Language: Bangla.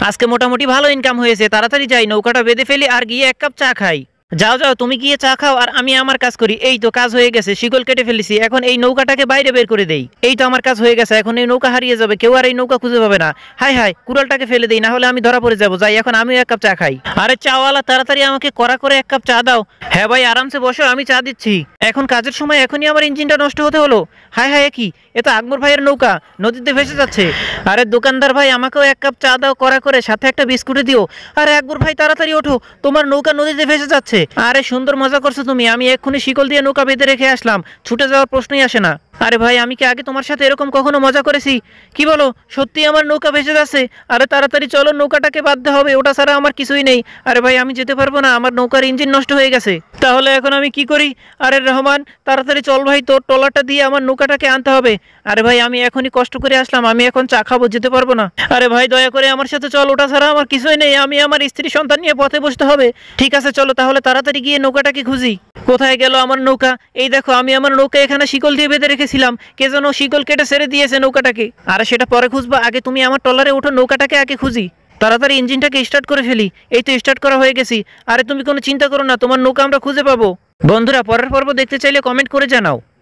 আজকে মোটামুটি ভালো ইনকাম হয়েছে, তাড়াতাড়ি যাই, নৌকাটা বেঁধে ফেলি আর গিয়ে এক কাপ চা খাই। যাও যাও, তুমি গিয়ে চা খাও আর আমি আমার কাজ করি। এই তো কাজ হয়ে গেছে, শিকল কেটে ফেলেছি, এখন এই নৌকাটাকে বাইরে বের করে দেই। এই তো আমার কাজ হয়ে গেছে, এখন এই নৌকা হারিয়ে যাবে, কেউ আর এই নৌকা খুঁজে পাবে না। হাই হাই, কুড়ালটাকে ফেলে দেই, না হলে আমি ধরা পড়ে যাবো। যাই, এখন আমিও এক কাপ চা খাই। আরে চাওয়ালা, তাড়াতাড়ি আমাকে কড়া করে এক কাপ চা দাও। হ্যাঁ ভাই, আরামসে বসো, আমি চা দিচ্ছি। এখন কাজের সময় এখনই আমার ইঞ্জিনটা নষ্ট হতে হলো। হাই হাই, কি এ তো আকবর ভাইয়ের নৌকা, নদীতে ভেসে যাচ্ছে। আরে দোকানদার ভাই, আমাকেও এক কাপ চা দাও কড়া করে, সাথে একটা বিস্কুটে দিও। আরে আকবর ভাই, তাড়াতাড়ি ওঠো, তোমার নৌকা নদীতে ভেসে যাচ্ছে। আরে সুন্দর মজা করছো তুমি, আমি এক্ষুনি শিকল দিয়ে নৌকা বেঁধে রেখে আসলাম, ছুটে যাওয়ার প্রশ্নই আসে না। আরে ভাই, আমি কি আগে তোমার সাথে এরকম কখনো মজা করেছি? কি বলো, সত্যি আমার নৌকা ভেসে যাচ্ছে? আরে তাড়াতাড়ি চলো, নৌকাটাকে বাঁধতে হবে, ওটা ছাড়া আমার কিছুই নেই। আরে ভাই, আমি যেতে পারবো না, আমার নৌকার ইঞ্জিন নষ্ট হয়ে গেছে। তাহলে এখন আমি কি করি? আরে রহমান, তাড়াতাড়ি চল ভাই, তোর ট্রলারটা দিয়ে আমার নৌকাটাকে আনতে হবে। আরে ভাই, আমি এখনই কষ্ট করে আসলাম, আমি এখন চা খাবো, যেতে পারবো না। আরে ভাই, দয়া করে আমার সাথে চল, ওটা ছাড়া আমার কিছুই নেই, আমি আমার স্ত্রী সন্তান নিয়ে পথে বসতে হবে। ঠিক আছে চলো তাহলে, তাড়াতাড়ি গিয়ে নৌকাটাকে খুঁজি। কোথায় গেল আমার নৌকা? এই দেখো, আমি আমার নৌকা এখানে শিকল দিয়ে বেঁধে রেখেছিলাম, কে যেন শিকল কেটে ছেড়ে দিয়েছে নৌকাটাকে। আরে সেটা পরে খুঁজবো, আগে তুমি আমার ট্রলারে ওঠো, নৌকাটাকে আগে খুঁজি। তাড়াতাড়ি ইঞ্জিনটাকে স্টার্ট করে ফেলি। এই তো স্টার্ট করা হয়ে গেছি। আরে তুমি কোনো চিন্তা করো না, তোমার নৌকা আমরা খুঁজে পাবো। বন্ধুরা, পরের পর্ব দেখতে চাইলে কমেন্ট করে জানাও।